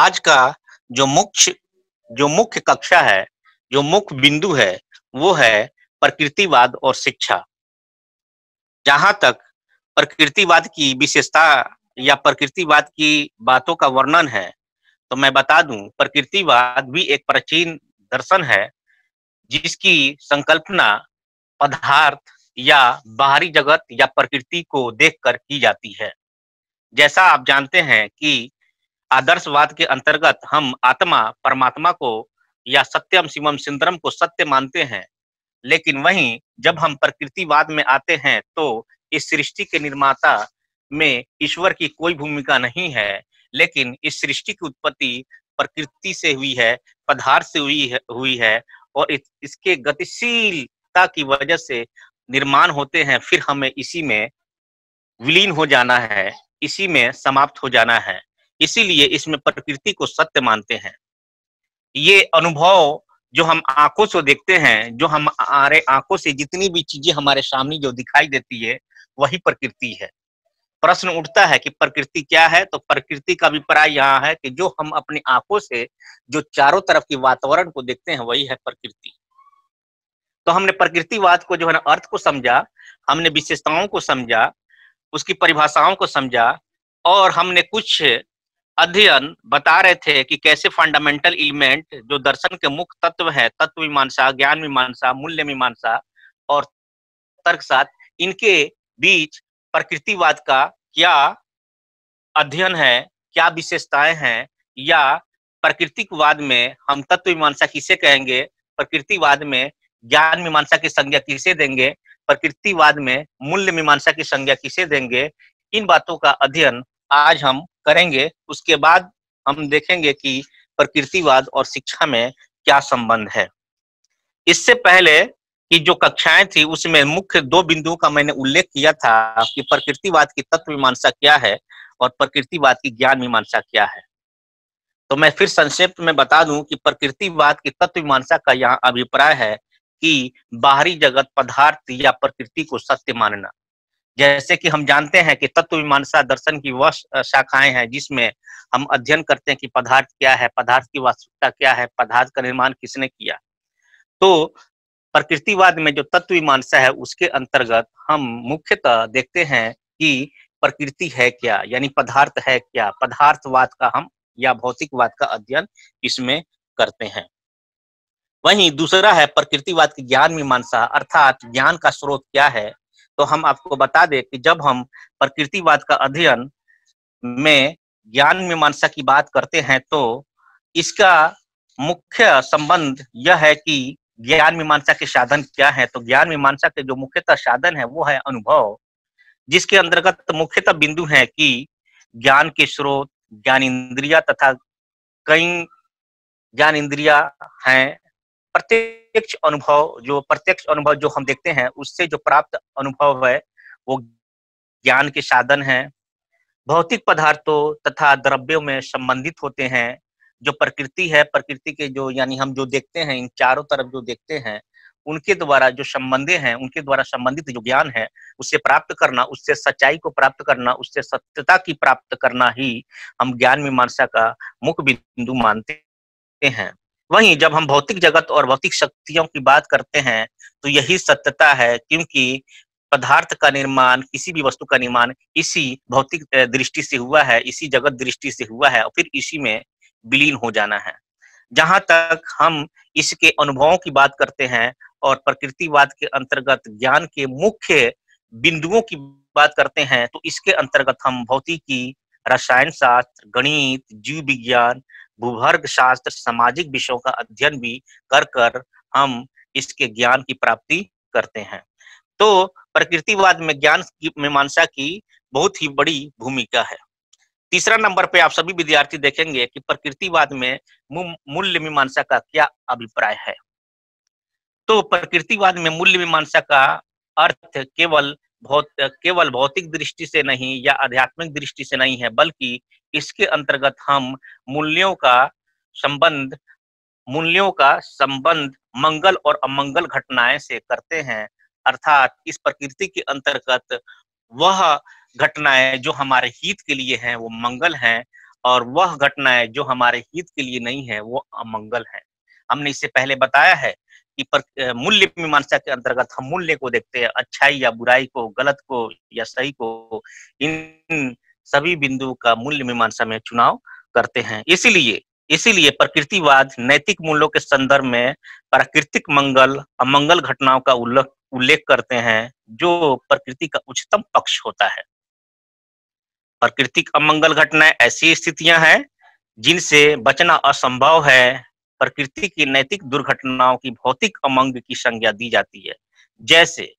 आज का जो मुख्य कक्षा है, जो मुख्य बिंदु है, वो है प्रकृतिवाद और शिक्षा। जहाँ तक प्रकृतिवाद की विशेषता या प्रकृतिवाद की बातों का वर्णन है, तो मैं बता दूं, प्रकृतिवाद भी एक प्राचीन दर्शन है, जिसकी संकल्पना पदार्थ या बाहरी जगत या प्रकृति को देखकर की जाती है। जैसा आप जानते हैं कि आदर्शवाद के अंतर्गत हम आत्मा, परमात्मा को या सत्यम शिवम सुंदरम को सत्य मानते हैं। लेकिन वहीं जब हम प्रकृतिवाद में आते हैं, तो इस सृष्टि के निर्माता में ईश्वर की कोई भूमिका नहीं है, लेकिन इस सृष्टि की उत्पत्ति प्रकृति से हुई है, पदार्थ से हुई है और इसके गतिशीलता की वजह से निर्माण होते हैं, फिर हमें इसी में विलीन हो जाना है, इसी में समाप्त हो जाना है। इसीलिए इसमें प्रकृति को सत्य मानते हैं। ये अनुभव जो हम आंखों से देखते हैं, जो हमारे आंखों से जितनी भी चीजें हमारे सामने जो दिखाई देती है, वही प्रकृति है। प्रश्न उठता है कि प्रकृति क्या है? तो प्रकृति का अभिप्राय यहाँ है कि जो हम अपनी आंखों से जो चारों तरफ के वातावरण को देखते हैं, वही है प्रकृति। तो हमने प्रकृतिवाद को जो है ना, अर्थ को समझा, हमने विशेषताओं को समझा, उसकी परिभाषाओं को समझा, और हमने कुछ अध्ययन बता रहे थे कि कैसे फंडामेंटल एलिमेंट जो दर्शन के मुख्य तत्व है, तत्व मीमांसा, ज्ञान मीमांसा, मूल्य मीमांसा और तर्कशास्त्र, इनके बीच प्रकृतिवाद का क्या अध्ययन है, क्या विशेषताएं हैं, या प्रकृतिवाद में हम तत्व मीमांसा किसे कहेंगे, प्रकृतिवाद में ज्ञान मीमांसा की संज्ञा किसे देंगे, प्रकृतिवाद में मूल्य मीमांसा की संज्ञा किसे देंगे, इन बातों का अध्ययन आज हम करेंगे। उसके बाद हम देखेंगे कि प्रकृतिवाद और शिक्षा में क्या संबंध है। इससे पहले की जो कक्षाएं थी, उसमें मुख्य दो बिंदुओं का मैंने उल्लेख किया था कि प्रकृतिवाद की तत्व मीमांसा क्या है और प्रकृतिवाद की ज्ञान मीमांसा क्या है। तो मैं फिर संक्षेप में बता दूं कि प्रकृतिवाद की तत्व मीमांसा का यहाँ अभिप्राय है कि बाहरी जगत, पदार्थ या प्रकृति को सत्य मानना। जैसे कि हम जानते हैं कि तत्व मीमांसा दर्शन की वह शाखाएं हैं जिसमें हम अध्ययन करते हैं कि पदार्थ क्या है, पदार्थ की वास्तविकता क्या है, पदार्थ का निर्माण किसने किया। तो प्रकृतिवाद में जो तत्व मीमांसा है, उसके अंतर्गत हम मुख्यतः देखते हैं कि प्रकृति है क्या, यानी पदार्थ है क्या, पदार्थवाद का हम या भौतिकवाद का अध्ययन इसमें करते हैं। वहीं दूसरा है प्रकृतिवाद की ज्ञान मीमांसा, अर्थात ज्ञान का स्रोत क्या है। तो हम आपको बता दें कि जब हम प्रकृतिवाद का अध्ययन में ज्ञान मीमांसा की बात करते हैं, तो इसका मुख्य संबंध यह है कि ज्ञान मीमांसा के साधन क्या है। तो ज्ञान मीमांसा के जो मुख्यतः साधन है, वो है अनुभव, जिसके अंतर्गत मुख्यतः बिंदु है कि ज्ञान के स्रोत, ज्ञान इंद्रिया तथा कई ज्ञान इंद्रिया हैं। प्रत्यक्ष अनुभव जो हम देखते हैं, उससे जो प्राप्त अनुभव है, वो ज्ञान के साधन है। भौतिक पदार्थों तथा द्रव्यों में संबंधित होते हैं। जो प्रकृति है, प्रकृति के जो यानी हम जो देखते हैं, इन चारों तरफ जो देखते हैं, उनके द्वारा जो संबंधे हैं, उनके द्वारा संबंधित जो ज्ञान है, उससे प्राप्त करना, उससे सच्चाई को प्राप्त करना, उससे सत्यता की प्राप्त करना ही हम ज्ञान मीमांसा का मुख्य बिंदु मानते हैं। वहीं जब हम भौतिक जगत और भौतिक शक्तियों की बात करते हैं, तो यही सत्यता है, क्योंकि पदार्थ का निर्माण, किसी भी वस्तु का निर्माण इसी भौतिक दृष्टि से हुआ है, इसी जगत दृष्टि से हुआ है और फिर इसी में विलीन हो जाना है। जहां तक हम इसके अनुभवों की बात करते हैं और प्रकृतिवाद के अंतर्गत ज्ञान के मुख्य बिंदुओं की बात करते हैं, तो इसके अंतर्गत हम भौतिकी, रसायन शास्त्र, गणित, जीव विज्ञान, भूवर्ग शास्त्र, सामाजिक विषयों का अध्ययन भी कर हम इसके ज्ञान की प्राप्ति करते हैं। तो प्रकृतिवाद में ज्ञान की मीमांसा की बहुत ही बड़ी भूमिका है। तीसरा नंबर पे आप सभी विद्यार्थी देखेंगे कि प्रकृतिवाद में मूल्य मीमांसा का क्या अभिप्राय है। तो प्रकृतिवाद में मूल्य मीमांसा का अर्थ केवल भौतिक दृष्टि से नहीं या आध्यात्मिक दृष्टि से नहीं है, बल्कि इसके अंतर्गत हम मूल्यों का संबंध मंगल और अमंगल घटनाएं से करते हैं। अर्थात इस प्रकृति के अंतर्गत वह घटनाएं जो हमारे हित के लिए हैं, वो मंगल हैं, और वह घटनाएं जो हमारे हित के लिए नहीं है वो अमंगल है। हमने इससे पहले बताया है कि मूल्य मीमांसा के अंतर्गत हम मूल्य को देखते हैं, अच्छाई या बुराई को, गलत को या सही को, इन सभी बिंदुओं का मूल्य मीमांसा में चुनाव करते हैं। इसीलिए प्रकृतिवाद नैतिक मूल्यों के संदर्भ में प्राकृतिक मंगल अमंगल घटनाओं का उल्लेख करते हैं जो प्रकृति का उच्चतम पक्ष होता है। प्राकृतिक अमंगल घटनाएं ऐसी स्थितियां हैं जिनसे बचना असंभव है। प्रकृति की नैतिक दुर्घटनाओं की भौतिक अमंग की संज्ञा दी जाती है। जैसे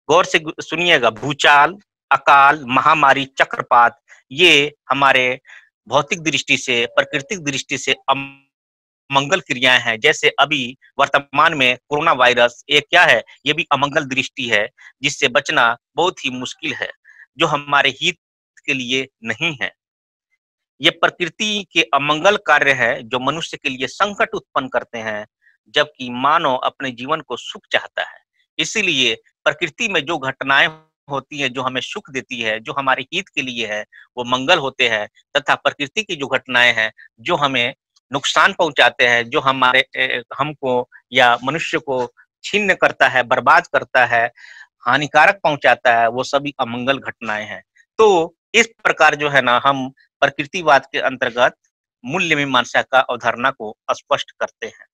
गौर से सुनिएगा, भूचाल, अकाल, महामारी, चक्रपात, ये हमारे भौतिक दृष्टि से, प्राकृतिक दृष्टि से अमंगल क्रियाएं हैं। जैसे अभी वर्तमान में कोरोना वायरस एक क्या है, ये भी अमंगल दृष्टि है जिससे बचना बहुत ही मुश्किल है, जो हमारे हित के लिए नहीं है। ये प्रकृति के अमंगल कार्य है जो मनुष्य के लिए संकट उत्पन्न करते हैं, जबकि मानव अपने जीवन को सुख चाहता है। इसीलिए प्रकृति में जो घटनाएं होती है जो हमें सुख देती है, जो हमारे हित के लिए है, वो मंगल होते हैं, तथा प्रकृति की जो घटनाएं हैं जो हमें नुकसान पहुंचाते हैं, जो हमारे हमको या मनुष्य को छिन्न करता है, बर्बाद करता है, हानिकारक पहुंचाता है, वो सभी अमंगल घटनाएं हैं। तो इस प्रकार जो है ना, हम प्रकृतिवाद के अंतर्गत मूल्य मीमांसा का अवधारणा को स्पष्ट करते हैं।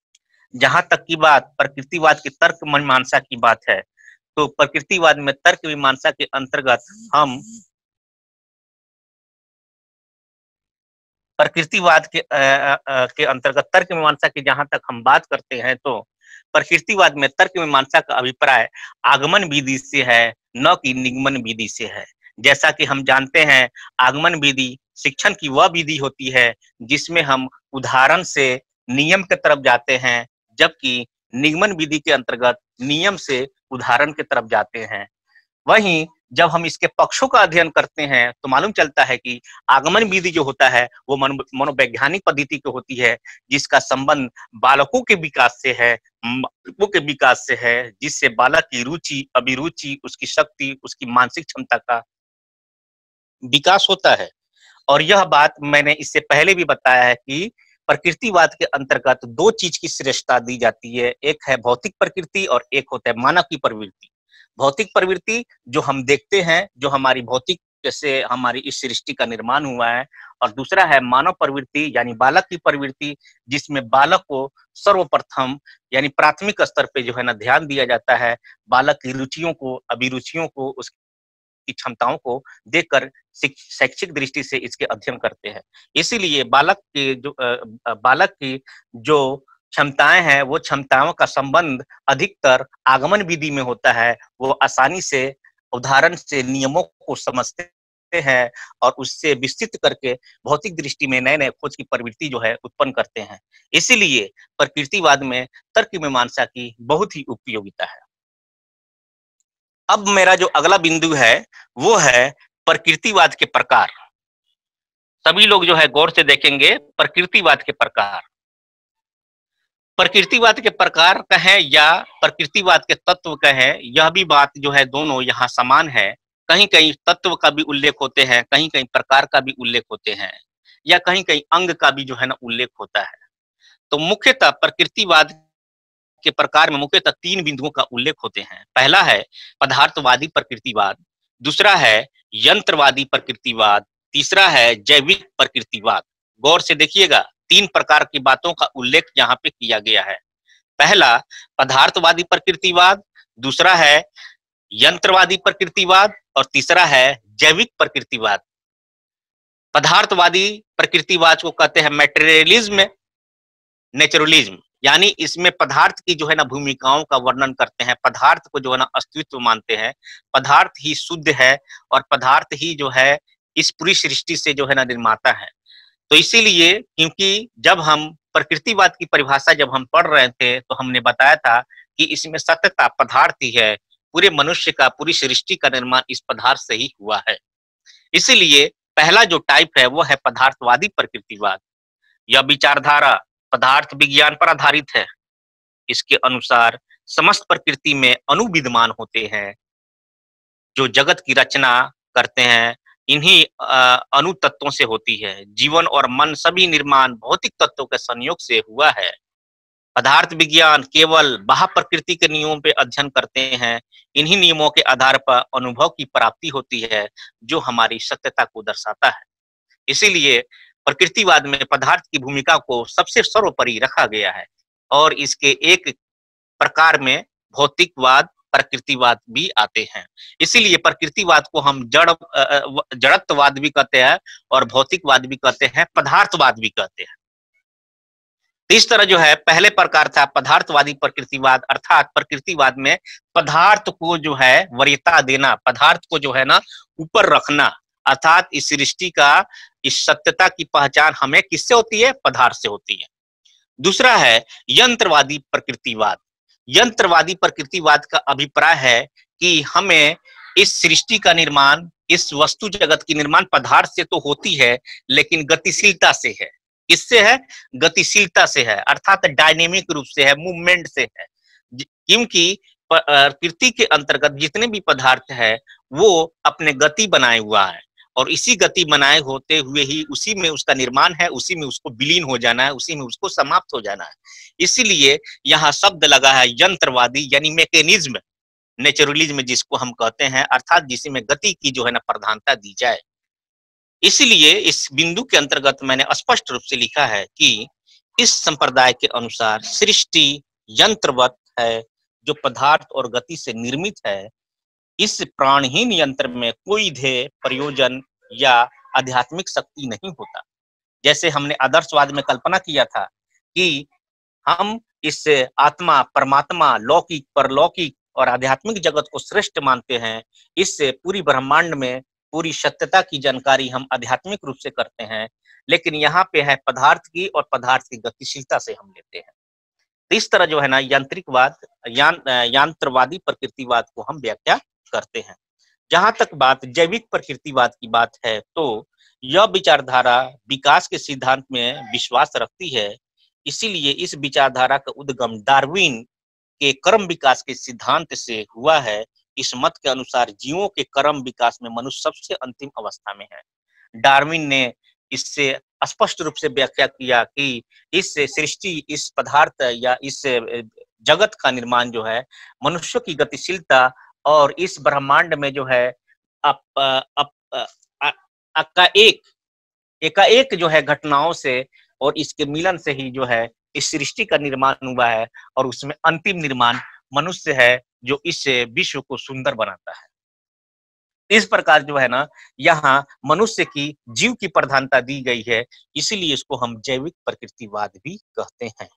जहां तक की बात प्रकृतिवाद की तर्क मीमांसा की बात है, तो प्रकृतिवाद में तर्क मीमांसा के अंतर्गत हम प्रकृतिवाद के अंतर्गत तर्क मीमांसा की जहां तक हम बात करते हैं, तो प्रकृतिवाद में तर्क मीमांसा का अभिप्राय आगमन विधि से है, न कि निगमन विधि से है। जैसा कि हम जानते हैं, आगमन विधि शिक्षण की वह विधि होती है जिसमें हम उदाहरण से नियम की तरफ जाते हैं, जबकि निगमन विधि के अंतर्गत नियम से उदाहरण की तरफ जाते हैं। वहीं जब हम इसके पक्षों का अध्ययन करते हैं तो मालूम चलता है कि आगमन विधि जो होता है वो मनोवैज्ञानिक पद्धति की होती है, जिसका संबंध बालकों के विकास से है, जिससे बालक की रुचि, अभिरुचि, उसकी शक्ति, उसकी मानसिक क्षमता का विकास होता है। और यह बात मैंने इससे पहले भी बताया है कि प्रकृतिवाद के अंतर्गत दो चीज की श्रेष्ठता दी जाती है, एक है भौतिक प्रकृति और एक होता है मानव की प्रवृत्ति। भौतिक प्रवृत्ति जो हम देखते हैं, जो हमारी भौतिक से हमारी इस सृष्टि का निर्माण हुआ है, और दूसरा है मानव प्रवृत्ति यानी बालक की प्रवृत्ति, जिसमें बालक को सर्वप्रथम यानी प्राथमिक स्तर पे जो है ना ध्यान दिया जाता है, बालक की रुचियों को, अभिरुचियों को, उसकी क्षमताओं को देखकर शैक्षिक दृष्टि से इसके अध्ययन करते हैं। इसीलिए बालक की जो क्षमताएं हैं, वो क्षमताओं का संबंध अधिकतर आगमन विधि में होता है। वो आसानी से उदाहरण से नियमों को समझते हैं और उससे विस्तृत करके भौतिक दृष्टि में नए नए खोज की प्रवृत्ति जो है उत्पन्न करते हैं। इसीलिए प्रकृतिवाद में तर्क मीमांसा की बहुत ही उपयोगिता है। अब मेरा जो अगला बिंदु है वो है प्रकृतिवाद के प्रकार। सभी लोग जो है गौर से देखेंगे, प्रकृतिवाद के प्रकार। प्रकृतिवाद के प्रकार कहें या प्रकृतिवाद के तत्व कहें, यह भी बात जो है दोनों यहाँ समान है। कहीं कहीं तत्व का भी उल्लेख होते हैं, कहीं कहीं प्रकार का भी उल्लेख होते हैं, या कहीं कहीं अंग का भी जो है ना उल्लेख होता है। तो मुख्यतः प्रकृतिवाद के प्रकार में मुख्यतः तीन बिंदुओं का उल्लेख होते हैं। पहला है पदार्थवादी प्रकृतिवाद, दूसरा है यंत्रवादी प्रकृतिवाद, तीसरा है जैविक प्रकृतिवाद। गौर से देखिएगा, तीन प्रकार की बातों का उल्लेख यहाँ पे किया गया है। पहला पदार्थवादी प्रकृतिवाद, दूसरा है यंत्रवादी प्रकृतिवाद और तीसरा है जैविक प्रकृतिवाद। पदार्थवादी प्रकृतिवाद को कहते हैं मैटेरियलिज्म, नेचुरलिज्म, यानी इसमें पदार्थ की जो है ना भूमिकाओं का वर्णन करते हैं, पदार्थ को जो है ना अस्तित्व मानते हैं, पदार्थ ही शुद्ध है और पदार्थ ही जो है इस पूरी सृष्टि से जो है ना निर्माता है। तो इसीलिए, क्योंकि जब हम प्रकृतिवाद की परिभाषा जब हम पढ़ रहे थे तो हमने बताया था कि इसमें सत्यता पदार्थ ही है, पूरे मनुष्य का, पूरी सृष्टि का निर्माण इस पदार्थ से ही हुआ है। इसीलिए पहला जो टाइप है वो है पदार्थवादी प्रकृतिवाद। यह विचारधारा पदार्थ विज्ञान पर आधारित है। इसके अनुसार समस्त प्रकृति में अणु विद्यमान होते हैं जो जगत की रचना करते हैं, इन्हीं अणु तत्वों से होती है। जीवन और मन सभी निर्माण भौतिक तत्वों के संयोग से हुआ है। पदार्थ विज्ञान केवल बाह्य प्रकृति के नियमों पे अध्ययन करते हैं। इन्हीं नियमों के आधार पर अनुभव की प्राप्ति होती है, जो हमारी सत्यता को दर्शाता है। इसीलिए प्रकृतिवाद में पदार्थ की भूमिका को सबसे सर्वोपरि रखा गया है और इसके एक प्रकार में भौतिकवाद, प्रकृतिवाद भी आते हैं। इसीलिए प्रकृतिवाद को हम जड़त्ववाद भी कहते हैं और भौतिकवाद भी कहते हैं, पदार्थवाद भी कहते हैं। इस तरह जो है पहले प्रकार था पदार्थवादी प्रकृतिवाद, अर्थात प्रकृतिवाद में पदार्थ को जो है वरीयता देना, पदार्थ को जो है ना ऊपर रखना, अर्थात इस सृष्टि का, इस सत्यता की पहचान हमें किससे होती है? पदार्थ से होती है। दूसरा है यंत्रवादी प्रकृतिवाद। यंत्रवादी प्रकृतिवाद का अभिप्राय है कि हमें इस सृष्टि का निर्माण, इस वस्तु जगत की निर्माण पदार्थ से तो होती है, लेकिन गतिशीलता से है। किससे है? गतिशीलता से है, अर्थात डायनेमिक रूप से है, मूवमेंट से है। क्योंकि प्रकृति के अंतर्गत जितने भी पदार्थ है वो अपने गति बनाए हुआ है और इसी गति बनाए होते हुए ही उसी में उसका निर्माण है, उसी में उसको विलीन हो जाना है, उसी में उसको समाप्त हो जाना है। इसीलिए यहाँ शब्द लगा है यंत्रवादी, यानी मैकेनिज्म, नेचुरलिज्म जिसको हम कहते हैं, अर्थात जिसमें गति की जो है ना प्रधानता दी जाए। इसलिए इस बिंदु के अंतर्गत मैंने स्पष्ट रूप से लिखा है कि इस संप्रदाय के अनुसार सृष्टि यंत्रवत है, जो पदार्थ और गति से निर्मित है। इस प्राणहीन यंत्र में कोई ध्येय, प्रयोजन या आध्यात्मिक शक्ति नहीं होता। जैसे हमने आदर्शवाद में कल्पना किया था कि हम इस आत्मा, परमात्मा, लौकिक, परलौकिक और आध्यात्मिक जगत को श्रेष्ठ मानते हैं। इससे पूरी ब्रह्मांड में पूरी सत्यता की जानकारी हम आध्यात्मिक रूप से करते हैं, लेकिन यहाँ पे है पदार्थ की और पदार्थ की गतिशीलता से हम लेते हैं। तो इस तरह जो है ना यांत्रिकवाद, यांत्रवादी प्रकृतिवाद को हम व्याख्या करते हैं। जहां तक बात जैविक प्रकृतिवाद की बात है, तो यह विचारधारा विकास के सिद्धांत में विश्वास रखती है। इसीलिए इस विचारधारा का उद्गम डार्विन के क्रम विकास के सिद्धांत से हुआ है। इस मत के अनुसार जीवों के क्रम विकास में मनुष्य सबसे अंतिम अवस्था में है। डार्विन ने इससे स्पष्ट रूप से व्याख्या किया कि इस सृष्टि, इस पदार्थ या इस जगत का निर्माण जो है मनुष्य की गतिशीलता और इस ब्रह्मांड में जो है एकाएक जो है घटनाओं से और इसके मिलन से ही जो है इस सृष्टि का निर्माण हुआ है और उसमें अंतिम निर्माण मनुष्य है, जो इस विश्व को सुंदर बनाता है। इस प्रकार जो है ना यहाँ मनुष्य की, जीव की प्रधानता दी गई है, इसीलिए इसको हम जैविक प्रकृतिवाद भी कहते हैं।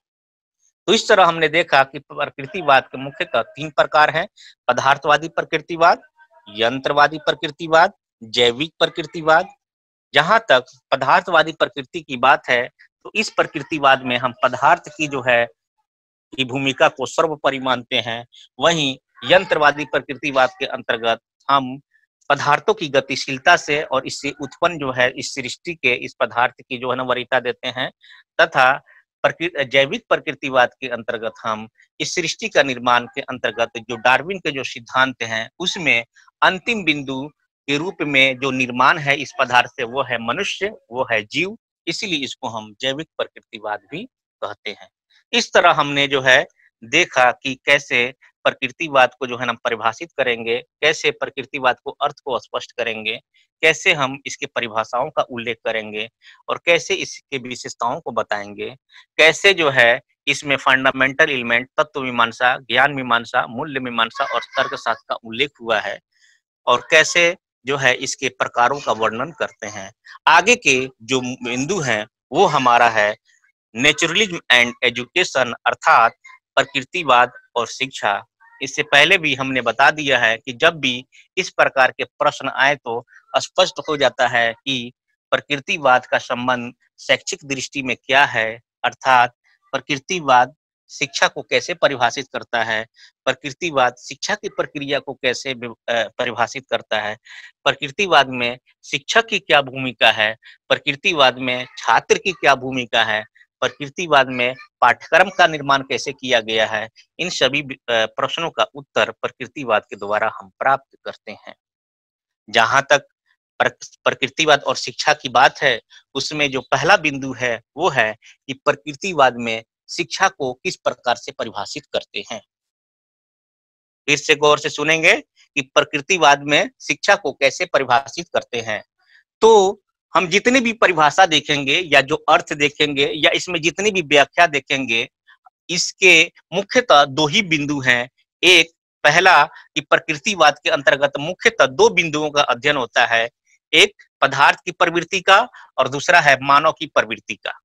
तो इस तरह हमने देखा कि प्रकृतिवाद के मुख्यतः 3 प्रकार हैं: पदार्थवादी प्रकृतिवाद, यंत्रवादी प्रकृतिवाद, जैविक प्रकृतिवाद। जहां तक पदार्थवादी प्रकृति की बात है, तो इस प्रकृतिवाद में हम पदार्थ की जो है की भूमिका को सर्वोपरि मानते हैं। वहीं यंत्रवादी प्रकृतिवाद के अंतर्गत हम पदार्थों की गतिशीलता से और इससे उत्पन्न जो है इस सृष्टि के, इस पदार्थ की जो है ना वरीयता देते हैं, तथा जैविक प्रकृतिवाद के अंतर्गत हम इस सृष्टि का निर्माण के अंतर्गत जो डार्विन के जो सिद्धांत हैं उसमें अंतिम बिंदु के रूप में जो निर्माण है इस पदार्थ से, वो है मनुष्य, वो है जीव। इसीलिए इसको हम जैविक प्रकृतिवाद भी कहते हैं। इस तरह हमने जो है देखा कि कैसे प्रकृतिवाद को जो है ना परिभाषित करेंगे, कैसे प्रकृतिवाद को अर्थ को स्पष्ट करेंगे, कैसे हम इसके परिभाषाओं का उल्लेख करेंगे और कैसे इसके विशेषताओं को बताएंगे, कैसे जो है इसमें फंडामेंटल एलिमेंट, तत्व मीमांसा, ज्ञान मीमांसा, मूल्य मीमांसा और तर्कशास्त्र का उल्लेख हुआ है और कैसे जो है इसके प्रकारों का वर्णन करते हैं। आगे के जो बिंदु हैं वो हमारा है नेचुरलिज्म एंड एजुकेशन, अर्थात प्रकृतिवाद और शिक्षा। इससे पहले भी हमने बता दिया है कि जब भी इस प्रकार के प्रश्न आए तो स्पष्ट हो जाता है कि प्रकृतिवाद का संबंध शैक्षिक दृष्टि में क्या है, अर्थात प्रकृतिवाद शिक्षा को कैसे परिभाषित करता है, प्रकृतिवाद शिक्षा की प्रक्रिया को कैसे परिभाषित करता है, प्रकृतिवाद में शिक्षक की क्या भूमिका है, प्रकृतिवाद में छात्र की क्या भूमिका है, प्रकृतिवाद में पाठ्यक्रम का निर्माण कैसे किया गया है। इन सभी प्रश्नों का उत्तर प्रकृतिवाद के द्वारा हम प्राप्त करते हैं। जहां तक प्रकृतिवाद और शिक्षा की बात है, उसमें जो पहला बिंदु है वो है कि प्रकृतिवाद में शिक्षा को किस प्रकार से परिभाषित करते हैं। फिर से गौर से सुनेंगे कि प्रकृतिवाद में शिक्षा को कैसे परिभाषित करते हैं। तो हम जितनी भी परिभाषा देखेंगे या जो अर्थ देखेंगे या इसमें जितनी भी व्याख्या देखेंगे, इसके मुख्यतः दो ही बिंदु हैं। एक पहला कि प्रकृतिवाद के अंतर्गत मुख्यतः दो बिंदुओं का अध्ययन होता है, एक पदार्थ की प्रवृत्ति का और दूसरा है मानव की प्रवृत्ति का।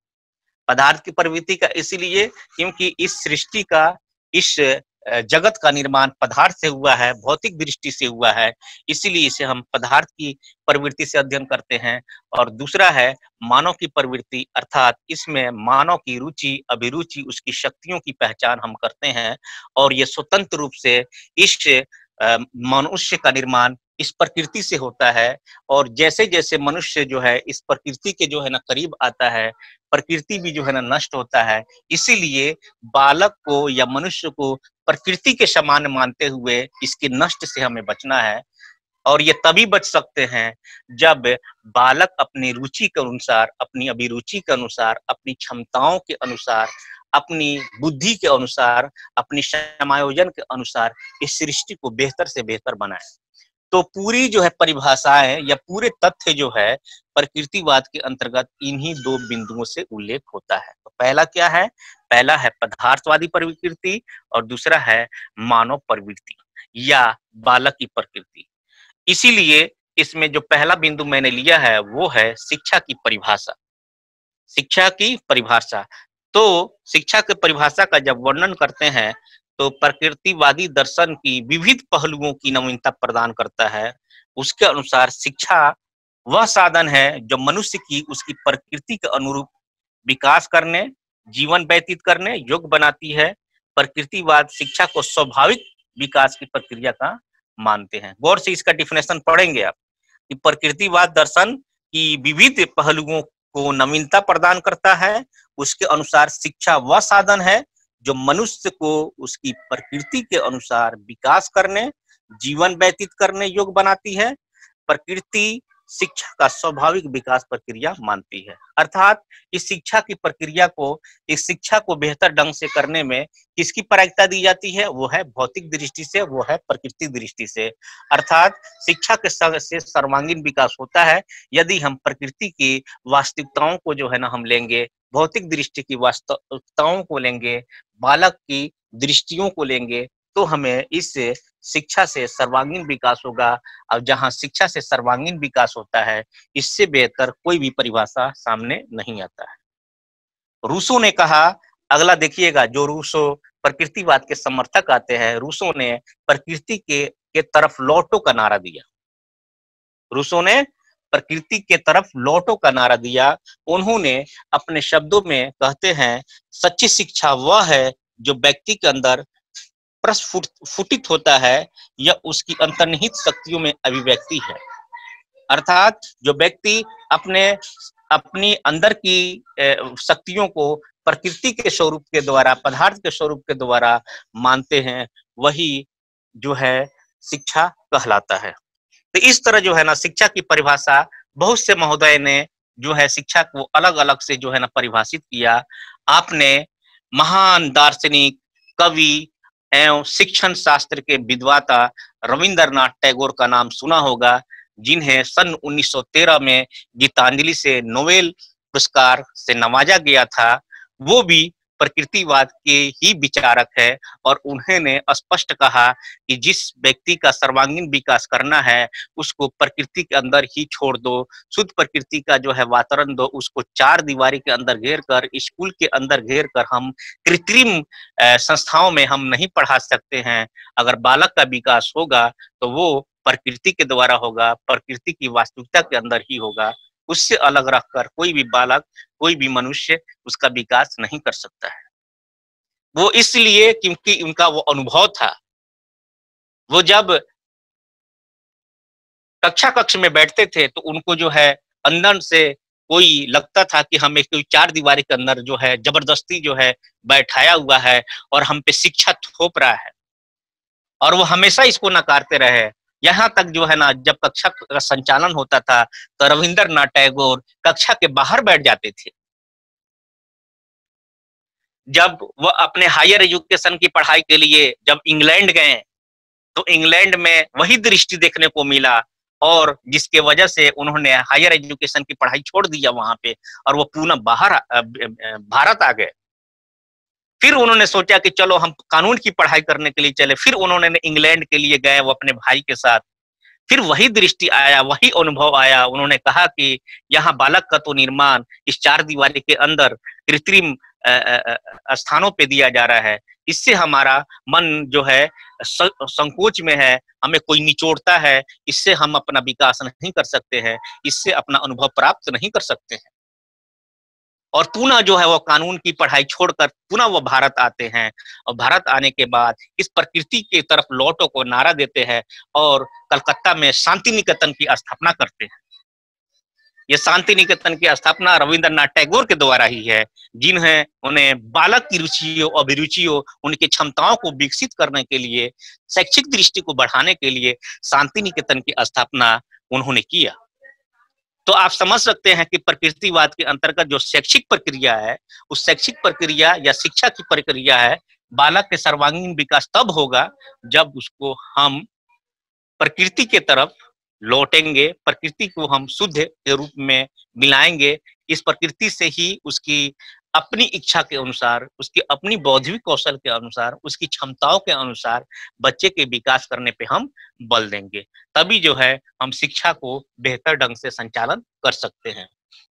पदार्थ की प्रवृत्ति का इसलिए क्योंकि इस सृष्टि का, इस जगत का निर्माण पदार्थ से हुआ है, भौतिक दृष्टि से हुआ है, इसीलिए इसे हम पदार्थ की प्रवृत्ति से अध्ययन करते हैं। और दूसरा है मानव की प्रवृत्ति, अर्थात इसमें मानव की रुचि, अभिरुचि, उसकी शक्तियों की पहचान हम करते हैं और ये स्वतंत्र रूप से इस मनुष्य का निर्माण इस प्रकृति से होता है। और जैसे जैसे मनुष्य जो है इस प्रकृति के जो है ना करीब आता है, प्रकृति भी जो है ना नष्ट होता है। इसीलिए बालक को या मनुष्य को प्रकृति के समान मानते हुए इसके नष्ट से हमें बचना है। और ये तभी बच सकते हैं जब बालक अपनी रुचि के अनुसार, अपनी अभिरुचि के अनुसार, अपनी क्षमताओं के अनुसार, अपनी बुद्धि के अनुसार, अपनी समायोजन के अनुसार इस सृष्टि को बेहतर से बेहतर बनाए। तो पूरी जो है परिभाषाएं या पूरे तथ्य जो है प्रकृतिवाद के अंतर्गत इन्हीं दो बिंदुओं से उल्लेख होता है। तो पहला क्या है? पहला है पदार्थवादी प्रकृति और दूसरा है मानव प्रवृत्ति या बालक की प्रकृति। इसीलिए इसमें जो पहला बिंदु मैंने लिया है वो है शिक्षा की परिभाषा। शिक्षा की परिभाषा, तो शिक्षा की परिभाषा का जब वर्णन करते हैं तो प्रकृतिवादी दर्शन की विविध पहलुओं की नवीनता प्रदान करता है। उसके अनुसार शिक्षा वह साधन है जो मनुष्य की उसकी प्रकृति के अनुरूप विकास करने, जीवन व्यतीत करने योग्य बनाती है। प्रकृतिवाद शिक्षा को स्वाभाविक विकास की प्रक्रिया का मानते हैं। गौर से इसका डिफिनेशन पढ़ेंगे आप कि प्रकृतिवाद दर्शन की विविध पहलुओं को नवीनता प्रदान करता है। उसके अनुसार शिक्षा वह साधन है जो मनुष्य को उसकी प्रकृति के अनुसार विकास करने, जीवन व्यतीत करने योग्य बनाती है। प्रकृति शिक्षा का स्वाभाविक विकास प्रक्रिया मानती है। अर्थात इस शिक्षा की प्रक्रिया को, इस शिक्षा को बेहतर ढंग से करने में किसकी प्राथमिकता दी जाती है? वो है भौतिक दृष्टि से, वो है प्रकृति दृष्टि से। अर्थात शिक्षा के से सर्वांगीण विकास होता है यदि हम प्रकृति की वास्तविकताओं को जो है ना हम लेंगे, भौतिक दृष्टि की वास्तविकताओं को लेंगे, बालक की दृष्टियों को लेंगे, तो हमें इस शिक्षा से सर्वांगीण विकास होगा। और जहां शिक्षा से सर्वांगीण विकास होता है, इससे बेहतर कोई भी परिभाषा सामने नहीं आता है। रूसो ने कहा, अगला देखिएगा, जो रूसो प्रकृतिवाद के समर्थक आते हैं, रूसो ने प्रकृति के तरफ लौटो का नारा दिया। रूसो ने प्रकृति के तरफ लौटो का नारा दिया। उन्होंने अपने शब्दों में कहते हैं, सच्ची शिक्षा वह है जो व्यक्ति के अंदर प्रस्फुटित होता है या उसकी अंतर्निहित शक्तियों में अभिव्यक्ति है। अर्थात जो व्यक्ति अपनी अंदर की शक्तियों को प्रकृति के स्वरूप के द्वारा, पदार्थ के स्वरूप के द्वारा मानते हैं, वही जो है शिक्षा कहलाता है। तो इस तरह जो है ना शिक्षा की परिभाषा बहुत से महोदय ने जो है शिक्षा को अलग अलग से जो है ना परिभाषित किया। आपने महान दार्शनिक, कवि एवं शिक्षण शास्त्र के विद्वाता रविंद्रनाथ टैगोर का नाम सुना होगा, जिन्हें सन 1913 में गीतांजलि से नोबेल पुरस्कार से नवाजा गया था। वो भी प्रकृतिवाद के ही विचारक है और उन्होंने स्पष्ट कहा कि जिस व्यक्ति का सर्वांगीण विकास करना है उसको प्रकृति के अंदर ही छोड़ दो, शुद्ध प्रकृति का जो है वातावरण दो, उसको चार दीवारी के अंदर घेर कर, स्कूल के अंदर घेर कर हम कृत्रिम संस्थाओं में हम नहीं पढ़ा सकते हैं। अगर बालक का विकास होगा तो वो प्रकृति के द्वारा होगा, प्रकृति की वास्तविकता के अंदर ही होगा। उससे अलग रखकर कोई भी बालक, कोई भी मनुष्य उसका विकास नहीं कर सकता है। वो इसलिए क्योंकि उनका वो अनुभव था। वो जब कक्ष में बैठते थे तो उनको जो है अंदर से कोई लगता था कि हमें कोई चार दीवारी के अंदर जो है जबरदस्ती जो है बैठाया हुआ है और हम पे शिक्षा थोप रहा है, और वो हमेशा इसको नकारते रहे। यहाँ तक जो है ना, जब कक्षा का संचालन होता था तो रविंद्रनाथ टैगोर कक्षा के बाहर बैठ जाते थे। जब वह अपने हायर एजुकेशन की पढ़ाई के लिए जब इंग्लैंड गए, तो इंग्लैंड में वही दृष्टि देखने को मिला, और जिसके वजह से उन्होंने हायर एजुकेशन की पढ़ाई छोड़ दिया वहां पे, और वो पुनः बाहर भारत आ गए। फिर उन्होंने सोचा कि चलो हम कानून की पढ़ाई करने के लिए चले, फिर उन्होंने इंग्लैंड के लिए गए वो अपने भाई के साथ। फिर वही दृष्टि आया, वही अनुभव आया। उन्होंने कहा कि यहाँ बालक का तो निर्माण इस चार दीवारी के अंदर कृत्रिम स्थानों पे दिया जा रहा है, इससे हमारा मन जो है संकोच में है, हमें कोई निचोड़ता है, इससे हम अपना विकास नहीं कर सकते हैं, इससे अपना अनुभव प्राप्त नहीं कर सकते हैं। और पुनः जो है वो कानून की पढ़ाई छोड़कर पुनः वो भारत आते हैं, और भारत आने के बाद इस प्रकृति की तरफ लौटो को नारा देते हैं, और कलकत्ता में शांति निकेतन की स्थापना करते हैं। ये शांति निकेतन की स्थापना रविंद्रनाथ टैगोर के द्वारा ही है, जिन्हें उन्हें बालक की रुचियों, अभिरुचियों, उनकी क्षमताओं को विकसित करने के लिए, शैक्षिक दृष्टि को बढ़ाने के लिए शांति निकेतन की स्थापना उन्होंने किया। तो आप समझ सकते हैं कि प्रकृतिवाद के अंतर्गत जो शैक्षिक प्रक्रिया है, उस शैक्षिक प्रक्रिया या शिक्षा की प्रक्रिया है, बालक के सर्वांगीण विकास तब होगा जब उसको हम प्रकृति के तरफ लौटेंगे, प्रकृति को हम शुद्ध के रूप में मिलाएंगे। इस प्रकृति से ही उसकी अपनी इच्छा के अनुसार, उसकी अपनी बौद्धिक कौशल के अनुसार, उसकी क्षमताओं के अनुसार बच्चे के विकास करने पे हम बल देंगे। तभी जो है हम शिक्षा को बेहतर ढंग से संचालन कर सकते हैं।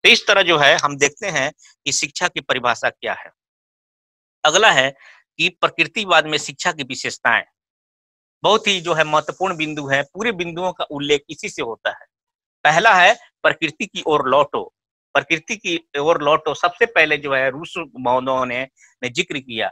तो इस तरह जो है हम देखते हैं कि शिक्षा की परिभाषा क्या है। अगला है कि प्रकृतिवाद में शिक्षा की विशेषताएं। बहुत ही जो है महत्वपूर्ण बिंदु है, पूरे बिंदुओं का उल्लेख इसी से होता है। पहला है प्रकृति की ओर लौटो। प्रकृति की ओर लौटो सबसे पहले जो है रूसो महोदयों ने जिक्र किया,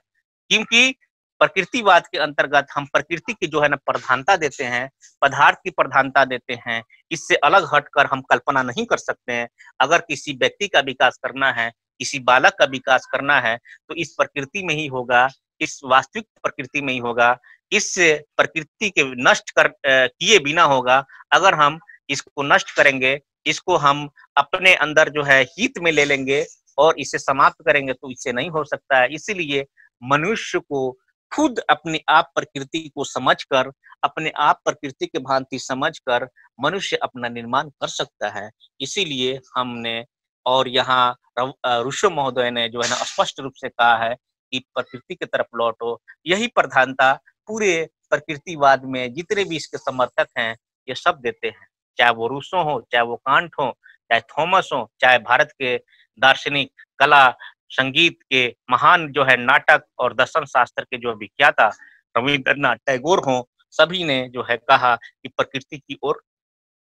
क्योंकि प्रकृतिवाद के अंतर्गत हम प्रकृति की जो है ना प्रधानता देते हैं, पदार्थ की प्रधानता देते हैं। इससे अलग हटकर हम कल्पना नहीं कर सकते हैं। अगर किसी व्यक्ति का विकास करना है, किसी बालक का विकास करना है, तो इस प्रकृति में ही होगा, इस वास्तविक प्रकृति में ही होगा, इस प्रकृति के नष्ट कर किए बिना होगा। अगर हम इसको नष्ट करेंगे, इसको हम अपने अंदर जो है हित में ले लेंगे और इसे समाप्त करेंगे, तो इससे नहीं हो सकता है। इसीलिए मनुष्य को खुद अपने आप प्रकृति को समझकर, अपने आप प्रकृति के भांति समझकर मनुष्य अपना निर्माण कर सकता है। इसीलिए हमने, और यहाँ रूसो महोदय ने जो है ना स्पष्ट रूप से कहा है कि प्रकृति की तरफ लौटो। यही प्रधानता पूरे प्रकृतिवाद में जितने भी इसके समर्थक हैं ये सब देते हैं, चाहे वो रूसो हो, चाहे वो कांट हो, चाहे थॉमस हो, चाहे भारत के दार्शनिक, कला, संगीत के महान जो है नाटक और दर्शन शास्त्र के जो विख्याता रविंद्रनाथ टैगोर हो, सभी ने जो है कहा कि प्रकृति की ओर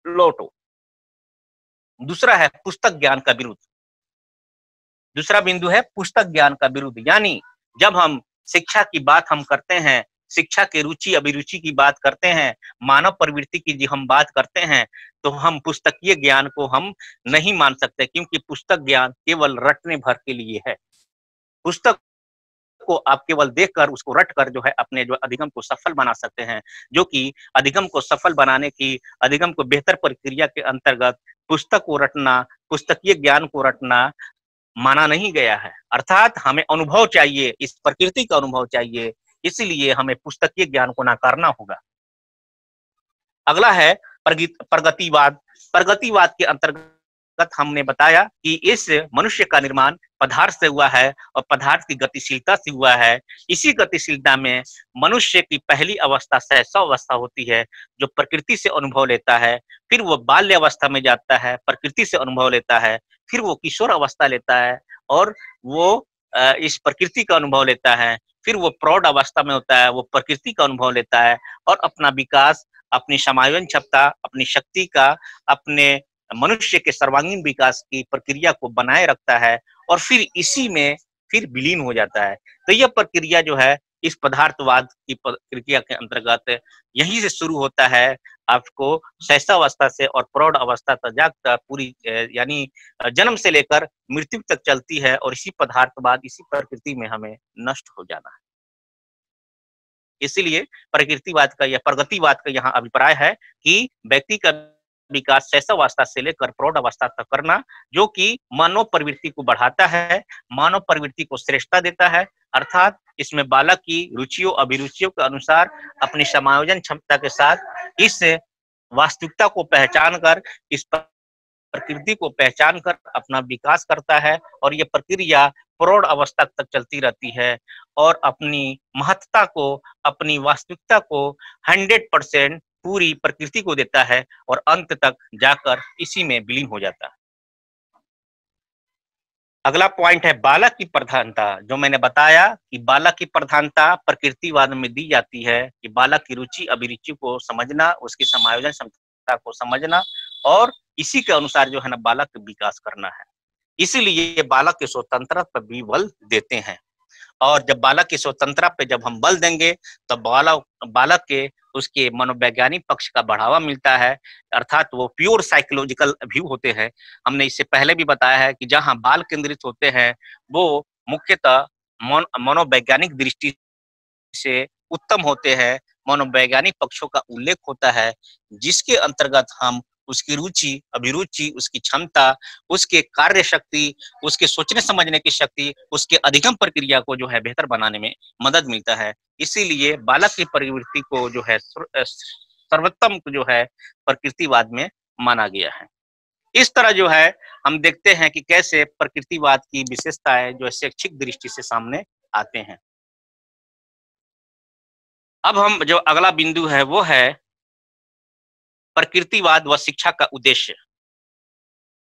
लौटो। दूसरा है पुस्तक ज्ञान का विरुद्ध। दूसरा बिंदु है पुस्तक ज्ञान का विरुद्ध, यानी जब हम शिक्षा की बात हम करते हैं, शिक्षा के रुचि अभिरुचि की बात करते हैं, मानव प्रवृत्ति की हम बात करते हैं, तो हम पुस्तकीय ज्ञान को हम नहीं मान सकते, क्योंकि पुस्तक ज्ञान केवल रटने भर के लिए है। पुस्तक को आप केवल देखकर उसको रटकर जो है अपने जो अधिगम को सफल बना सकते हैं, जो कि अधिगम को सफल बनाने की, अधिगम को बेहतर प्रक्रिया के अंतर्गत पुस्तक को रटना, पुस्तकीय ज्ञान को रटना माना नहीं गया है। अर्थात हमें अनुभव चाहिए, इस प्रकृति का अनुभव चाहिए, इसलिए हमें पुस्तकीय ज्ञान को नकारना होगा। अगला है प्रगतिवाद। प्रगतिवाद के अंतर्गत हमने बताया कि इस मनुष्य का निर्माण पदार्थ से हुआ है और पदार्थ की गतिशीलता से हुआ है। इसी गतिशीलता में मनुष्य की पहली अवस्था शैशव अवस्था होती है, जो प्रकृति से अनुभव लेता है। फिर वो बाल्य अवस्था में जाता है, प्रकृति से अनुभव लेता है। फिर वो किशोर अवस्था लेता है और वो इस प्रकृति का अनुभव लेता है। फिर वो प्रौढ़ अवस्था में होता है, वो प्रकृति का अनुभव लेता है और अपना विकास, अपनी समायोजन क्षमता, अपनी शक्ति का, अपने मनुष्य के सर्वांगीण विकास की प्रक्रिया को बनाए रखता है और फिर इसी में फिर विलीन हो जाता है। तो यह प्रक्रिया जो है इस पदार्थवाद की प्रक्रिया के अंतर्गत यहीं से शुरू होता है। आपको शैशवावस्था से और प्रौढ़ अवस्था तक जाकर पूरी यानी जन्म से लेकर मृत्यु तक चलती है और इसी पदार्थवाद, इसी प्रकृति में हमें नष्ट हो जाना है। इसीलिए प्रकृतिवाद का या प्रगतिवाद का यहाँ अभिप्राय है कि व्यक्ति का विकास शैशवावस्था से लेकर प्रौढ़ अवस्था तक करना, जो कि मानव प्रवृत्ति को बढ़ाता है, मानव प्रवृत्ति को श्रेष्ठता देता है। अर्थात इसमें बालक की रुचियों अभिरुचियों के अनुसार अपनी समायोजन क्षमता के साथ इस वास्तविकता को पहचान कर, इस प्रकृति को पहचान कर अपना विकास करता है, और ये प्रक्रिया प्रौढ़ अवस्था तक चलती रहती है और अपनी महत्ता को, अपनी वास्तविकता को 100% पूरी प्रकृति को देता है और अंत तक जाकर इसी में विलीन हो जाता है। अगला पॉइंट है बालक की प्रधानता। जो मैंने बताया कि बालक की प्रधानता प्रकृतिवाद में दी जाती है कि बालक की रुचि अभिरुचि को समझना, उसकी समायोजन क्षमता को समझना और इसी के अनुसार जो है ना बालक का विकास करना है। इसीलिए बालक के स्वतंत्रता पर भी बल देते हैं, और जब बालक की स्वतंत्रता पे जब हम बल देंगे तो बालक के उसके मनोवैज्ञानिक पक्ष का बढ़ावा मिलता है, अर्थात वो प्योर साइकोलॉजिकल व्यू होते हैं। हमने इससे पहले भी बताया है कि जहाँ बाल केंद्रित होते हैं वो मुख्यतः मनोवैज्ञानिक दृष्टि से उत्तम होते हैं, मनोवैज्ञानिक पक्षों का उल्लेख होता है, जिसके अंतर्गत हम उसकी रुचि अभिरुचि, उसकी क्षमता, उसके कार्य शक्ति, उसके सोचने समझने की शक्ति, उसके अधिगम प्रक्रिया को जो है बेहतर बनाने में मदद मिलता है। इसीलिए बालक की प्रवृत्ति को जो है सर्वोत्तम जो है प्रकृतिवाद में माना गया है। इस तरह जो है हम देखते हैं कि कैसे प्रकृतिवाद की विशेषताएं जो शैक्षिक दृष्टि से सामने आते हैं। अब हम जो अगला बिंदु है वो है प्रकृतिवाद व शिक्षा का उद्देश्य।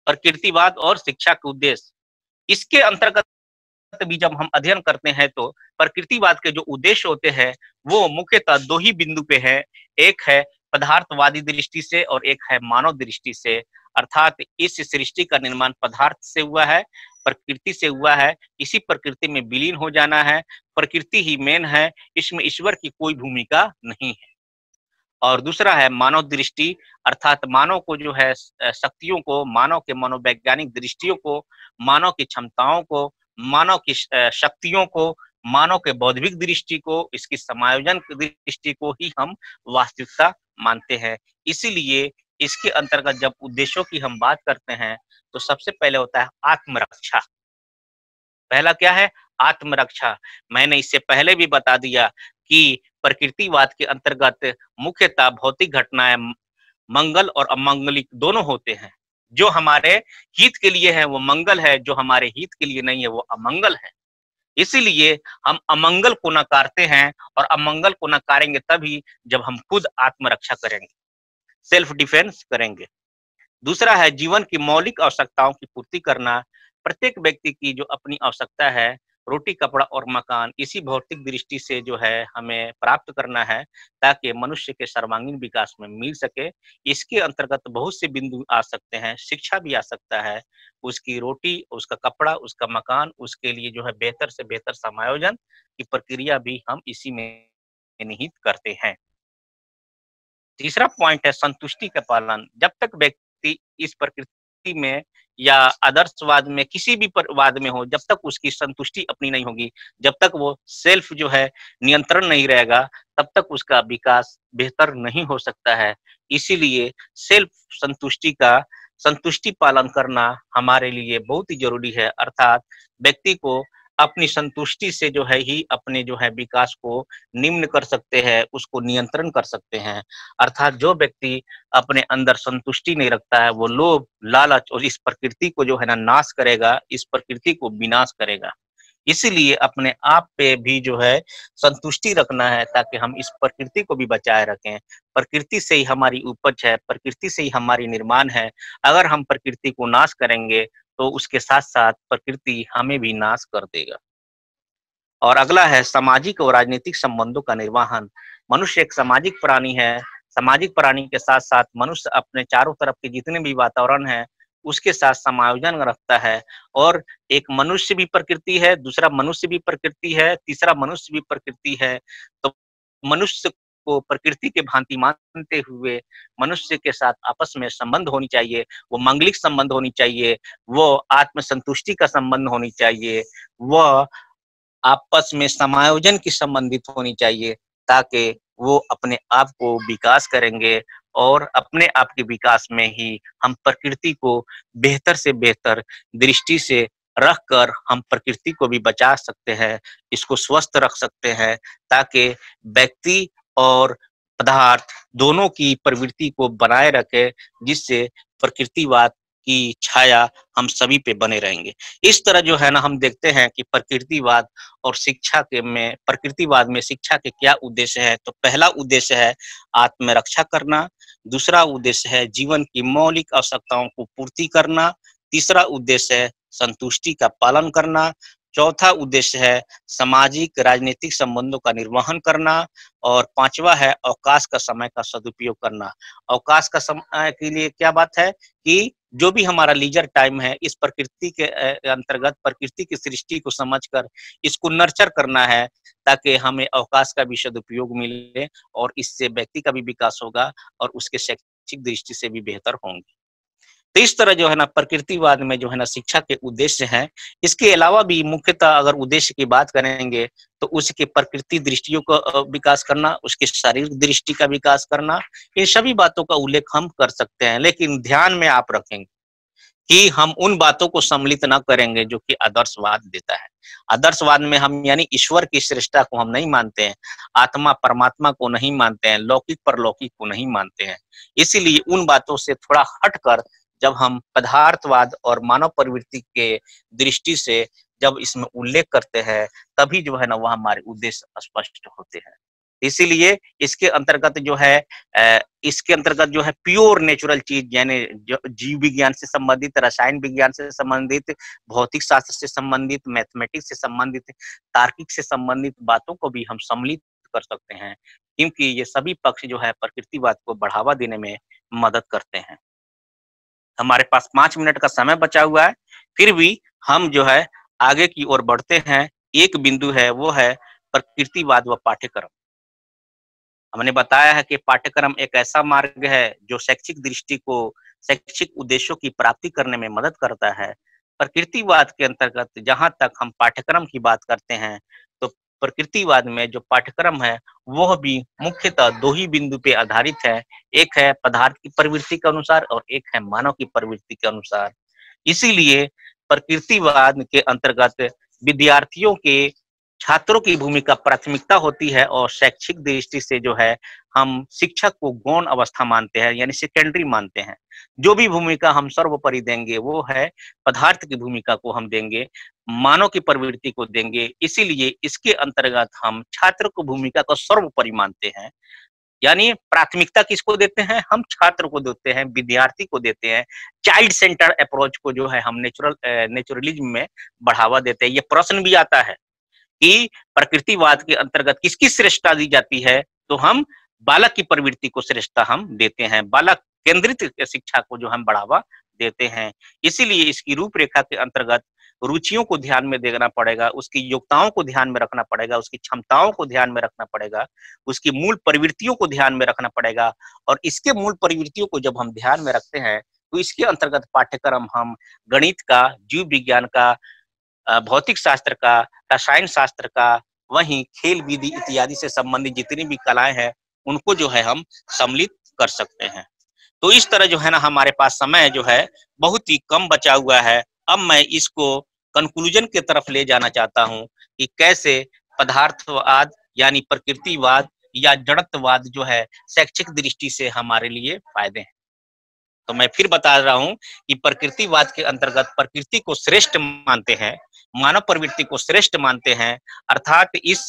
प्रकृतिवाद और शिक्षा का उद्देश्य, इसके अंतर्गत भी जब हम अध्ययन करते हैं तो प्रकृतिवाद के जो उद्देश्य होते हैं वो मुख्यतः दो ही बिंदु पे है। एक है पदार्थवादी दृष्टि से और एक है मानव दृष्टि से। अर्थात इस सृष्टि का निर्माण पदार्थ से हुआ है, प्रकृति से हुआ है, इसी प्रकृति में विलीन हो जाना है, प्रकृति ही मेन है, इसमें ईश्वर की कोई भूमिका नहीं है। और दूसरा है मानव दृष्टि, अर्थात मानव को जो है शक्तियों को, मानव के मनोवैज्ञानिक दृष्टियों को, मानव की क्षमताओं को, मानव की शक्तियों को, मानव के बौद्धिक दृष्टि को, इसकी समायोजन दृष्टि को ही हम वास्तविकता मानते हैं। इसीलिए इसके अंतर्गत जब उद्देश्यों की हम बात करते हैं तो सबसे पहले होता है आत्मरक्षा। पहला क्या है? आत्मरक्षा। मैंने इससे पहले भी बता दिया कि प्रकृतिवाद के अंतर्गत मुख्यतः भौतिक घटनाएं मंगल और अमंगलिक दोनों होते हैं। जो हमारे हित के लिए है वो मंगल है, जो हमारे हित के लिए नहीं है वो अमंगल है। इसीलिए हम अमंगल को नकारते हैं, और अमंगल को नकारेंगे तभी जब हम खुद आत्मरक्षा करेंगे, सेल्फ डिफेंस करेंगे। दूसरा है जीवन की मौलिक आवश्यकताओं की पूर्ति करना। प्रत्येक व्यक्ति की जो अपनी आवश्यकता है, रोटी कपड़ा और मकान, इसी भौतिक दृष्टि से जो है हमें प्राप्त करना है ताकि मनुष्य के सर्वांगीण विकास में मिल सके। इसके अंतर्गत बहुत से बिंदु आ सकते हैं, शिक्षा भी आ सकता है, उसकी रोटी, उसका कपड़ा, उसका मकान, उसके लिए जो है बेहतर से बेहतर समायोजन की प्रक्रिया भी हम इसी में निहित करते हैं। तीसरा पॉइंट है संतुष्टि का पालन। जब तक व्यक्ति इस प्रकृति में या आदर्शवाद में, किसी भी वाद में हो, जब तक उसकी संतुष्टि अपनी नहीं होगी, जब तक वो सेल्फ जो है नियंत्रण नहीं रहेगा, तब तक उसका विकास बेहतर नहीं हो सकता है। इसीलिए सेल्फ संतुष्टि पालन करना हमारे लिए बहुत ही जरूरी है। अर्थात व्यक्ति को अपनी संतुष्टि से जो है ही अपने जो है विकास को निम्न कर सकते हैं, उसको नियंत्रण कर सकते हैं। अर्थात जो व्यक्ति अपने अंदर संतुष्टि नहीं रखता है वो लोभ, लालच और इस प्रकृति को जो है ना नाश करेगा, इस प्रकृति को विनाश करेगा। इसीलिए अपने आप पे भी जो है संतुष्टि रखना है ताकि हम इस प्रकृति को भी बचाए रखें। प्रकृति से ही हमारी उपज है, प्रकृति से ही हमारी निर्माण है। अगर हम प्रकृति को नाश करेंगे तो उसके साथ साथ प्रकृति हमें भी नाश कर देगा। और अगला है सामाजिक और राजनीतिक संबंधों का निर्वहन। मनुष्य एक सामाजिक प्राणी है। सामाजिक प्राणी के साथ साथ मनुष्य अपने चारों तरफ के जितने भी वातावरण है उसके साथ समायोजन रखता है। और एक मनुष्य भी प्रकृति है, दूसरा मनुष्य भी प्रकृति है, तीसरा मनुष्य भी प्रकृति है। तो मनुष्य को प्रकृति के भांति मानते हुए मनुष्य के साथ आपस में संबंध होनी चाहिए, वो मांगलिक संबंध होनी चाहिए, वो आत्मसंतुष्टि का संबंध होनी चाहिए, वह आपस में समायोजन की संबंधित होनी चाहिए, ताकि वो अपने आप को विकास करेंगे और अपने आप के विकास में ही हम प्रकृति को बेहतर से बेहतर दृष्टि से रख कर हम प्रकृति को भी बचा सकते हैं, इसको स्वस्थ रख सकते हैं, ताकि व्यक्ति और पदार्थ दोनों की प्रवृत्ति को बनाए रखे, जिससे प्रकृतिवाद की छाया हम सभी पे बने रहेंगे। इस तरह जो है ना हम देखते हैं कि प्रकृतिवाद और शिक्षा के में प्रकृतिवाद में शिक्षा के क्या उद्देश्य है। तो पहला उद्देश्य है आत्मरक्षा करना, दूसरा उद्देश्य है जीवन की मौलिक आवश्यकताओं को पूर्ति करना, तीसरा उद्देश्य है संतुष्टि का पालन करना, चौथा उद्देश्य है सामाजिक राजनीतिक संबंधों का निर्वहन करना और पांचवा है अवकाश का समय का सदुपयोग करना। अवकाश का समय के लिए क्या बात है कि जो भी हमारा लीजर टाइम है, इस प्रकृति के अंतर्गत प्रकृति की सृष्टि को समझकर इसको नर्चर करना है, ताकि हमें अवकाश का भी सदुपयोग मिले और इससे व्यक्ति का भी विकास होगा और उसके शैक्षिक दृष्टि से भी बेहतर होंगे। तो इस तरह जो है ना प्रकृतिवाद में जो है ना शिक्षा के उद्देश्य हैं। इसके अलावा भी मुख्यतः अगर उद्देश्य की बात करेंगे तो उसके प्रकृति दृष्टियों का विकास करना, उसके शारीरिक दृष्टि का विकास करना, इन सभी बातों का उल्लेख हम कर सकते हैं। लेकिन ध्यान में आप रखेंगे कि हम उन बातों को सम्मिलित न करेंगे जो कि आदर्शवाद देता है। आदर्शवाद में हम यानी ईश्वर की श्रेष्ठता को हम नहीं मानते हैं, आत्मा परमात्मा को नहीं मानते हैं, लौकिक परलौकिक को नहीं मानते हैं। इसीलिए उन बातों से थोड़ा हटकर जब हम पदार्थवाद और मानव प्रवृत्ति के दृष्टि से जब इसमें उल्लेख करते हैं, तभी जो है ना वह हमारे उद्देश्य स्पष्ट होते हैं। इसीलिए इसके अंतर्गत जो है इसके अंतर्गत जो है प्योर नेचुरल चीज यानी जीव विज्ञान से संबंधित, रसायन विज्ञान से संबंधित, भौतिक शास्त्र से संबंधित, मैथमेटिक्स से संबंधित, तार्किक से संबंधित बातों को भी हम सम्मिलित कर सकते हैं, क्योंकि ये सभी पक्ष जो है प्रकृतिवाद को बढ़ावा देने में मदद करते हैं। हमारे पास 5 मिनट का समय बचा हुआ है, फिर भी हम जो है आगे की ओर बढ़ते हैं। एक बिंदु है वो है प्रकृतिवाद व पाठ्यक्रम। हमने बताया है कि पाठ्यक्रम एक ऐसा मार्ग है जो शैक्षिक दृष्टि को शैक्षिक उद्देश्यों की प्राप्ति करने में मदद करता है। प्रकृतिवाद के अंतर्गत जहाँ तक हम पाठ्यक्रम की बात करते हैं, तो प्रकृतिवाद में जो पाठ्यक्रम है वह भी मुख्यतः 2 ही बिंदु पे आधारित है। एक है पदार्थ की प्रवृत्ति के अनुसार और एक है मानव की प्रवृत्ति के अनुसार। इसीलिए प्रकृतिवाद के अंतर्गत विद्यार्थियों के छात्रों की भूमिका प्राथमिकता होती है और शैक्षिक दृष्टि से जो है हम शिक्षक को गौण अवस्था मानते हैं यानी सेकेंडरी मानते हैं। जो भी भूमिका हम सर्वोपरि देंगे वो है पदार्थ की भूमिका को हम देंगे, मानव की प्रवृत्ति को देंगे। इसीलिए इसके अंतर्गत हम छात्र को भूमिका को सर्वोपरि मानते हैं। यानी प्राथमिकता किसको देते हैं? हम छात्र को देते हैं, विद्यार्थी को देते हैं। चाइल्ड सेंटर अप्रोच को जो है हम नेचुरलिज्म में बढ़ावा देते हैं। ये प्रश्न भी आता है कि प्रकृतिवाद के अंतर्गत किसकी श्रेष्ठता दी जाती है, तो हम बालक की प्रवृत्ति को श्रेष्ठता हम देते हैं, बालक केंद्रित शिक्षा को जो हम बढ़ावा देते हैं। इसीलिए इसकी रूपरेखा के अंतर्गत रुचियों को ध्यान में देना पड़ेगा, उसकी योग्यताओं को ध्यान में रखना पड़ेगा, उसकी क्षमताओं को ध्यान में रखना पड़ेगा, उसकी मूल प्रवृत्तियों को ध्यान में रखना पड़ेगा। और इसके मूल प्रवृत्तियों को जब हम ध्यान में रखते हैं तो इसके अंतर्गत पाठ्यक्रम हम गणित का, जीव विज्ञान का, भौतिक शास्त्र का, रसायन शास्त्र का, वहीं खेल विधि इत्यादि से संबंधित जितनी भी कलाएं हैं उनको जो है हम सम्मिलित कर सकते हैं। तो इस तरह जो है ना हमारे पास समय जो है बहुत ही कम बचा हुआ है। अब मैं इसको कंक्लूजन की तरफ ले जाना चाहता हूं कि कैसे पदार्थवाद यानी प्रकृतिवाद या जड़त्ववाद जो है शैक्षिक दृष्टि से हमारे लिए फायदे हैं। तो मैं फिर बता रहा हूं कि प्रकृतिवाद के अंतर्गत प्रकृति को श्रेष्ठ मानते हैं, मानव प्रवृत्ति को श्रेष्ठ मानते हैं, अर्थात इस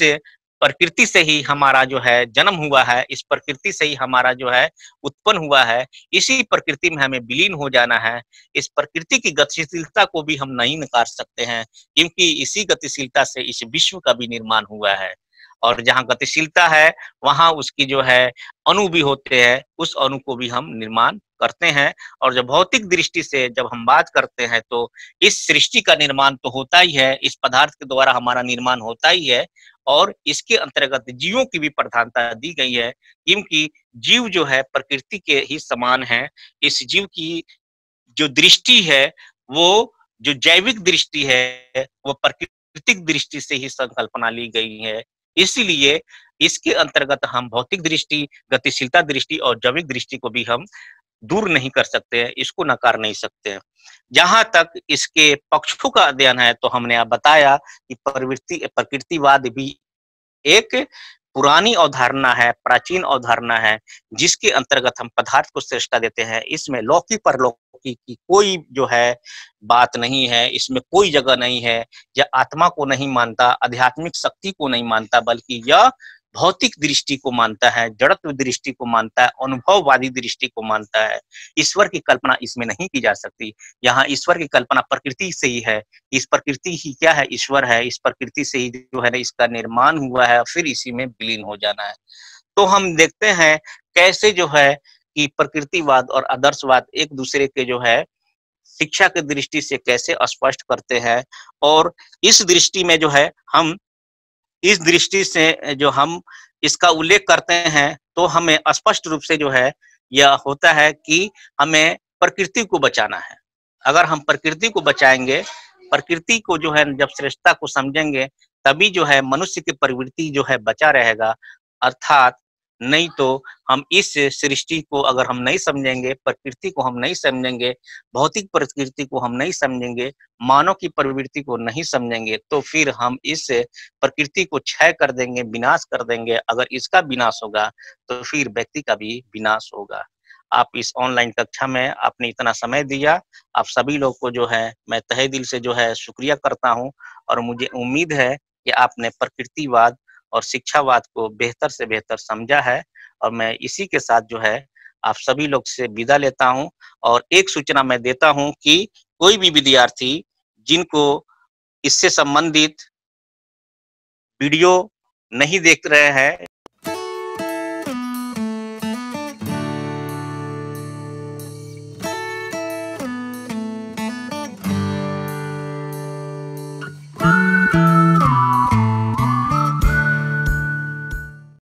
प्रकृति से ही हमारा जो है जन्म हुआ है, इस प्रकृति से ही हमारा जो है उत्पन्न हुआ है, इसी प्रकृति में हमें विलीन हो जाना है। इस प्रकृति की गतिशीलता को भी हम नहीं नकार सकते हैं, क्योंकि इसी गतिशीलता से इस विश्व का भी निर्माण हुआ है। और जहाँ गतिशीलता है वहां उसकी जो है अणु भी होते हैं, उस अणु को भी हम निर्माण करते हैं। और जब भौतिक दृष्टि से जब हम बात करते हैं तो इस सृष्टि का निर्माण तो होता ही है, इस पदार्थ के द्वारा हमारा निर्माण होता ही है और इसके अंतर्गत जीवों की भी प्रधानता दी गई है, क्योंकि जीव जो है प्रकृति के ही समान है। इस जीव की जो दृष्टि है वो जो जैविक दृष्टि है वो प्राकृतिक दृष्टि से ही संकल्पना ली गई है। इसीलिए इसके अंतर्गत हम भौतिक दृष्टि, गतिशीलता दृष्टि और जैविक दृष्टि को भी हम दूर नहीं कर सकते हैं, इसको नकार नहीं सकते हैं। जहाँ तक इसके पक्षों का अध्ययन है, तो हमने अब बताया कि प्रकृतिवाद भी एक पुरानी अवधारणा है, प्राचीन अवधारणा है, जिसके अंतर्गत हम पदार्थ को श्रेष्ठता देते हैं। इसमें लौकिक परलौकिक की कोई जो है बात नहीं है, इसमें कोई जगह नहीं है। यह आत्मा को नहीं मानता, आध्यात्मिक शक्ति को नहीं मानता, बल्कि यह भौतिक दृष्टि को मानता है, जड़त्व दृष्टि को मानता है, अनुभववादी दृष्टि को मानता है। ईश्वर की कल्पना इसमें नहीं की जा सकती। यहाँ ईश्वर की कल्पना प्रकृति से ही है। इस प्रकृति ही क्या है? ईश्वर है। इस प्रकृति से ही जो है ना इसका निर्माण हुआ है, फिर इसी में विलीन हो जाना है। तो हम देखते हैं कैसे जो है कि प्रकृतिवाद और आदर्शवाद एक दूसरे के जो है शिक्षा की दृष्टि से कैसे स्पष्ट करते हैं। और इस दृष्टि में जो है हम इस दृष्टि से जो हम इसका उल्लेख करते हैं, तो हमें स्पष्ट रूप से जो है यह होता है कि हमें प्रकृति को बचाना है। अगर हम प्रकृति को बचाएंगे, प्रकृति को जो है जब श्रेष्ठता को समझेंगे, तभी जो है मनुष्य की प्रवृत्ति जो है बचा रहेगा। अर्थात नहीं तो हम इस सृष्टि को अगर हम नहीं समझेंगे, प्रकृति को हम नहीं समझेंगे, भौतिक प्रकृति को हम नहीं समझेंगे, मानव की प्रवृत्ति को नहीं समझेंगे, तो फिर हम इस प्रकृति को क्षय कर देंगे, विनाश कर देंगे। अगर इसका विनाश होगा, तो फिर व्यक्ति का भी विनाश होगा। आप इस ऑनलाइन कक्षा में आपने इतना समय दिया, आप सभी लोग को जो है मैं तहे दिल से जो है शुक्रिया करता हूँ। और मुझे उम्मीद है कि आपने प्रकृतिवाद और शिक्षावाद को बेहतर से बेहतर समझा है। और मैं इसी के साथ जो है आप सभी लोग से विदा लेता हूँ। और एक सूचना मैं देता हूँ कि कोई भी विद्यार्थी जिनको इससे संबंधित वीडियो नहीं देख रहे हैं